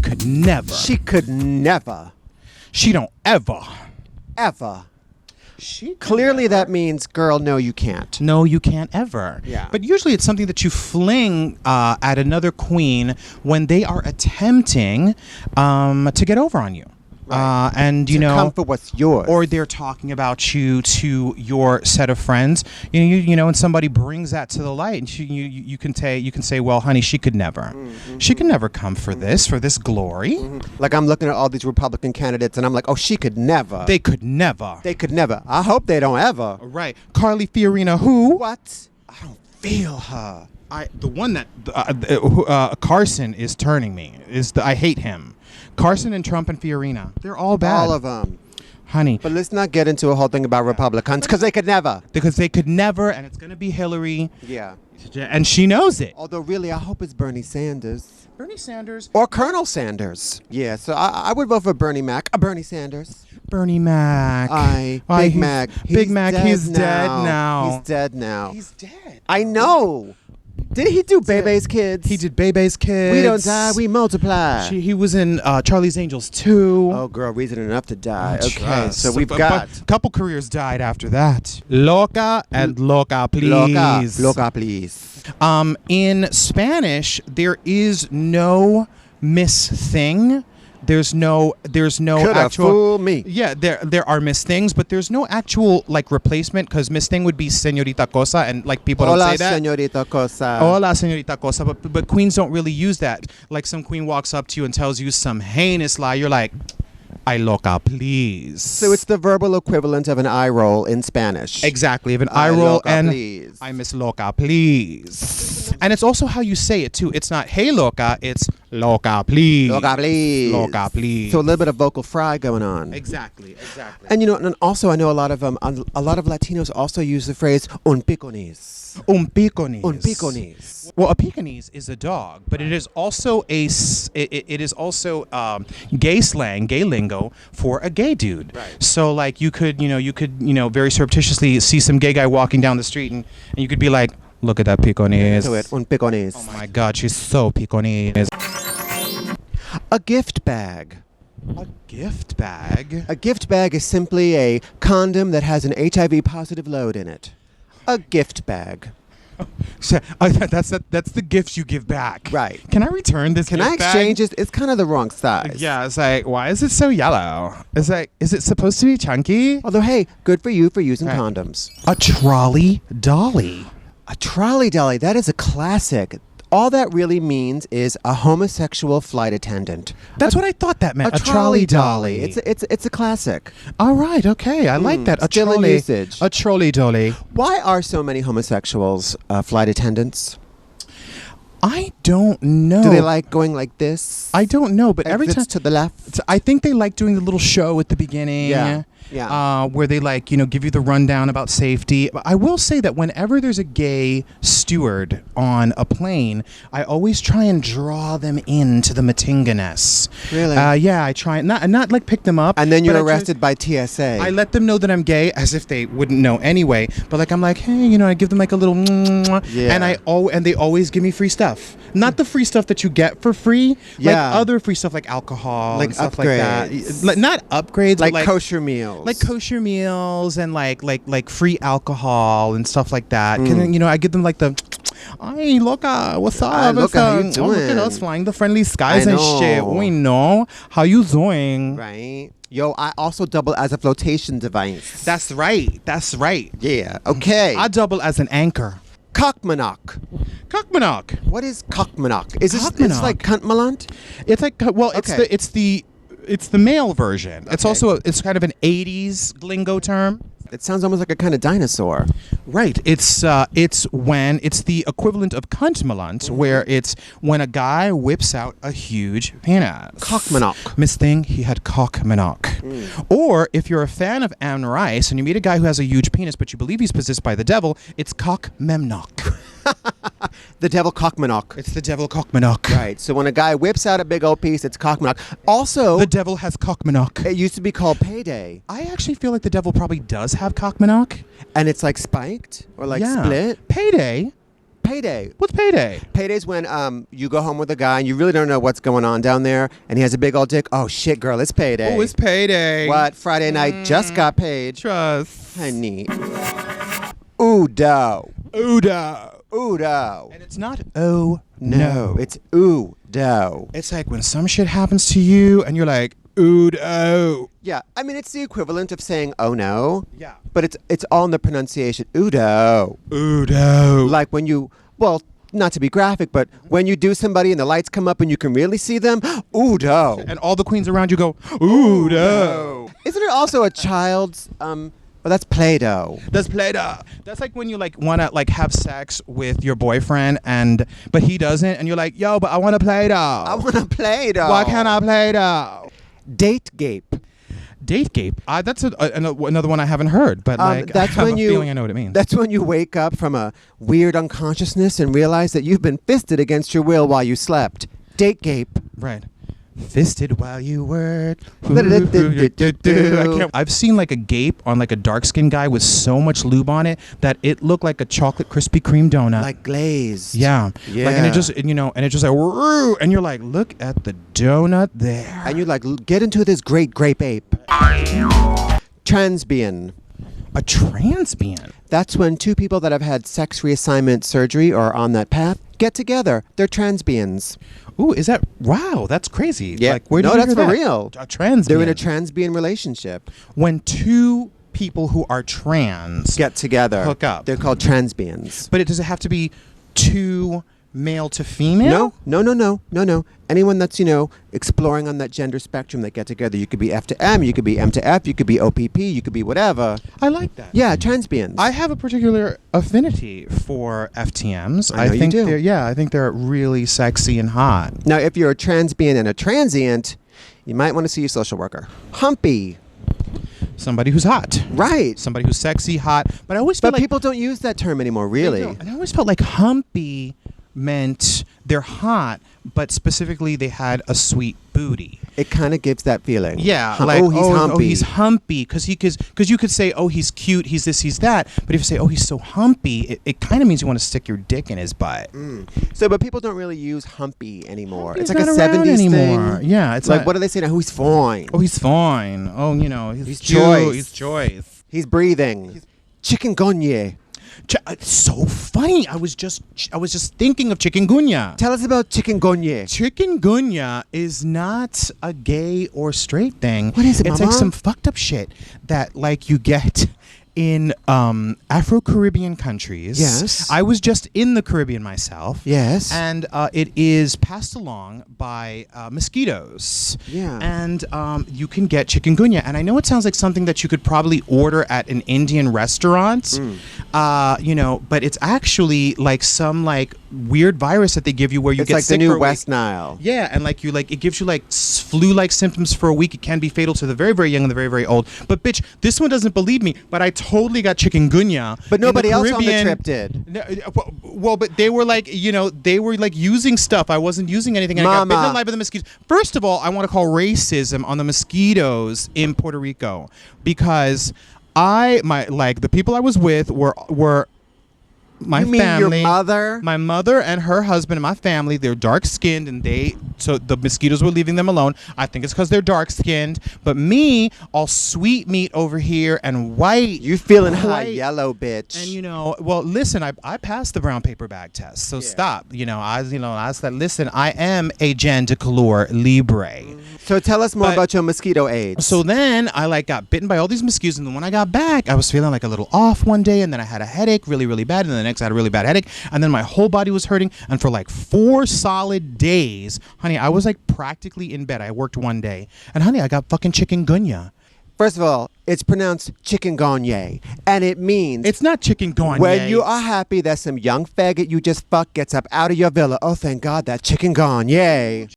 could never. She could never. She don't ever. Ever. She Clearly that means, girl, no, you can't. No, you can't ever. Yeah. But usually it's something that you fling at another queen when they are attempting to get over on you. Right. And, you to know, come for what's yours. or they're talking about you to your set of friends. You know, and somebody brings that to the light, and you can say, well, honey, she could never. She could never come for this glory. Like, I'm looking at all these Republican candidates, and I'm like, oh, she could never. They could never. They could never. I hope they don't ever. Right. Carly Fiorina, who? What? I don't feel her. The one that Carson is turning me I hate him. Carson and Trump and Fiorina, they're all bad. All of them. Honey. But let's not get into a whole thing about Republicans, because they could never. Because they could never, and it's going to be Hillary. Yeah. And she knows it. Although, really, I hope it's Bernie Sanders. Bernie Sanders. Or Colonel Sanders. Yeah, so I would vote for Bernie Mac. Bernie Sanders. Bernie Mac. Big Mac. Big Mac, he's dead now. He's dead now. He's dead. I know. Did he do Bebe's Kids? He did Bebe's Kids. We don't die, we multiply. He was in Charlie's Angels 2. Oh, girl, reason enough to die. Oh, okay, trust. so we've got... A couple careers died after that. Loca and Loca, please. Loca, please. In Spanish, there is no Miss Thing. There's no Coulda actual. fooled me. Yeah, there are Miss Things, but there's no actual like replacement, because Miss Thing would be Señorita Cosa, and like people don't say that. Hola, Señorita Cosa. Hola, Señorita Cosa, but queens don't really use that. Like, some queen walks up to you and tells you some heinous lie, you're like, "Ay, loca, please." So it's the verbal equivalent of an eye roll in Spanish. Exactly, of an Ay, eye roll loca, and please. "I miss loca, please." And it's also how you say it too. It's not "Hey loca," it's "Loca, please." Loca, please. Loca, please. So a little bit of vocal fry going on. Exactly. And you know, and also I know a lot of Latinos also use the phrase "un piconis." Un piconis. Un piconis. Well, a Pekingese is a dog, but it is also gay slang, gay lingo for a gay dude. Right. So like you could very surreptitiously see some gay guy walking down the street, and you could be like, "Look at that Pekingese." To it, un piconis. Oh my God, she's so Pekingese. A gift bag. A gift bag? A gift bag is simply a condom that has an HIV positive load in it. A gift bag. So, that's the gifts you give back. Right. Can I return this? Can I exchange it? It's kind of the wrong size. Yeah, it's like, why is it so yellow? It's like, is it supposed to be chunky? Although, hey, good for you for using Right. condoms. A trolley dolly. A trolley dolly, that is a classic. All that really means is a homosexual flight attendant. That's what I thought that meant. A trolley dolly. It's a classic. All right, okay, I like that. A still in trolley, usage. a trolley dolly. Why are so many homosexuals flight attendants? I don't know. Do they like going like this? I don't know, but every Exits time to the left. I think they like doing the little show at the beginning. Yeah. Where they give you the rundown about safety. But I will say that whenever there's a gay steward on a plane, I always try and draw them into the Matinga-ness. Really? Yeah, I try not like pick them up. And then you're but arrested by TSA. I let them know that I'm gay, as if they wouldn't know anyway. But like I'm like, hey, I give them like a little, Yeah. and they always give me free stuff. Not the free stuff that you get for free. Yeah. Like other free stuff like alcohol Like and stuff upgrades. like that. Like not upgrades, like but kosher meals. like kosher meals and like free alcohol and stuff like that. I give them like the, "Hey, loca, what's up? Hi, loca, how you Oh, look at doing? us flying the friendly skies I and know. shit. We know how you doing." Right. Yo, I also double as a flotation device. That's right. Yeah. Okay. I double as an anchor. Cockmanock. Cockmanock. What is cockmanock? Is this it's Cockmanock. like cuntmalant? It's like, well, Okay. it's the male version. It's Okay. also it's kind of an 80s Glingo term. It sounds almost like a kind of dinosaur. Right. It's the equivalent of cuntmalant, where it's when a guy whips out a huge penis. Cockmanock. Miss Thing, he had cockmanock. Or if you're a fan of Anne Rice and you meet a guy who has a huge penis but you believe he's possessed by the devil, it's cockmemnock. The devil cockmanock. It's the devil cockmanock. Right. So when a guy whips out a big old piece, it's cockmanock. Also, The devil has cockmanock. it used to be called payday, I actually feel like the devil probably does have cockmanock. and it's like spiked or like split. Payday. payday. What's payday? Payday's when you go home with a guy and you really don't know what's going on down there, and he has a big old dick. Oh shit, girl, it's payday. Oh, it's payday. What? Friday night just got paid. Trust. Honey. Ooh-do. Udo. Ooh-do. And it's not oh No, it's ooh-do. It's like when some shit happens to you and you're like, Udo. Yeah, I mean, it's the equivalent of saying oh no. Yeah. But it's all in the pronunciation. Ooh-do. Udo. Like when you, well, not to be graphic, but when you do somebody and the lights come up and you can really see them, ooh-do. And all the queens around you go, Udo. Isn't it also a child's, well, that's Play-Doh. That's Play-Doh. That's like when you like want to like have sex with your boyfriend but he doesn't and you're like, yo, but I want to Play-Doh. I want to Play-Doh. Why can't I Play-Doh? Date gape. Date gape. That's another one I haven't heard, but like that's I have when a feeling I know what it means. That's when you wake up from a weird unconsciousness and realize that you've been fisted against your will while you slept. Date gape. Right. Fisted while you work. Do-do-do-do-do-do. I've seen like a gape on like a dark skinned guy with so much lube on it that it looked like a chocolate Krispy Kreme donut. Like glazed. Yeah. Yeah. Like, and it just, and it just like, "Woo," and you're like, look at the donut there. And you're like, get into this great grape ape. Transbian. A transbian. That's when two people that have had sex reassignment surgery or are on that path get together. They're transbians. Ooh, is that, wow, that's crazy. Yeah. Like, where did No, you that's hear for that? real. A transbian. They're in a transbian relationship. When two people who are trans Get together. hook up. They're called transbians. But does it have to be two male to female? No. Anyone that's, exploring on that gender spectrum that get together. You could be F to M, you could be M to F, you could be OPP, you could be whatever. I like that. Yeah, transbians. I have a particular affinity for FTMs. I know you do. I think they're really sexy and hot. Now, if you're a transbian and a transient, you might want to see your social worker. Humpy. Somebody who's hot. Right. Somebody who's sexy, hot. But I always feel But like people don't use that term anymore, really. And I always felt like humpy meant they're hot, but specifically they had a sweet booty. It kind of gives that feeling. Yeah, Like, like he's humpy. Oh, he's humpy because you could say, oh, he's cute, he's this, he's that. But if you say, oh, he's so humpy, it kind of means you want to stick your dick in his butt. So, but people don't really use humpy anymore. Humpy's It's like a not around 70s anymore. thing. Yeah, it's like, not- what do they say now? Oh, he's fine. Oh, he's fine. Oh, he's cute. choice. He's choice. He's breathing. Chikungunya. It's so funny. I was just thinking of chikungunya. Tell us about chikungunya. Chikungunya is not a gay or straight thing. What is it, It's Mama? like some fucked up shit that like you get in Afro-Caribbean countries. Yes. I was just in the Caribbean myself. Yes. And it is passed along by mosquitoes. Yeah. And you can get chikungunya. And I know it sounds like something that you could probably order at an Indian restaurant, but it's actually like some like weird virus that they give you where you It's get like the sick for new a West week. Nile. Yeah, and like it gives you like flu-like symptoms for a week. It can be fatal to the very, very young and the very, very old. But bitch, this one doesn't believe me. But I totally got chikungunya. But nobody else on the Caribbean. trip did. No, well, but they were like, they were like using stuff. I wasn't using anything. And I got bitten Mama. alive by the mosquitoes. First of all, I want to call racism on the mosquitoes in Puerto Rico because the people I was with were my You mean family, your mother? my mother and her husband and my family. They're dark skinned, and so the mosquitoes were leaving them alone. I think it's because they're dark skinned. But me, all sweet meat over here and white. You feeling high white. yellow, bitch. And well, listen, I passed the brown paper bag test, so stop. I said, listen, I am a gender libre. So tell us more But- about your mosquito AIDS. So then I got bitten by all these mosquitoes, and then when I got back, I was feeling like a little off one day, and then I had a headache really, really bad, and then the next I had a really bad headache, and then my whole body was hurting, and for like 4 solid days, honey, I was like practically in bed. I worked one day, and honey, I got fucking chikungunya. First of all, it's pronounced chikungunya, and it means It's not chikungunya. when you are happy that some young faggot you just fucked gets up out of your villa. Oh, thank God, that chikungunya.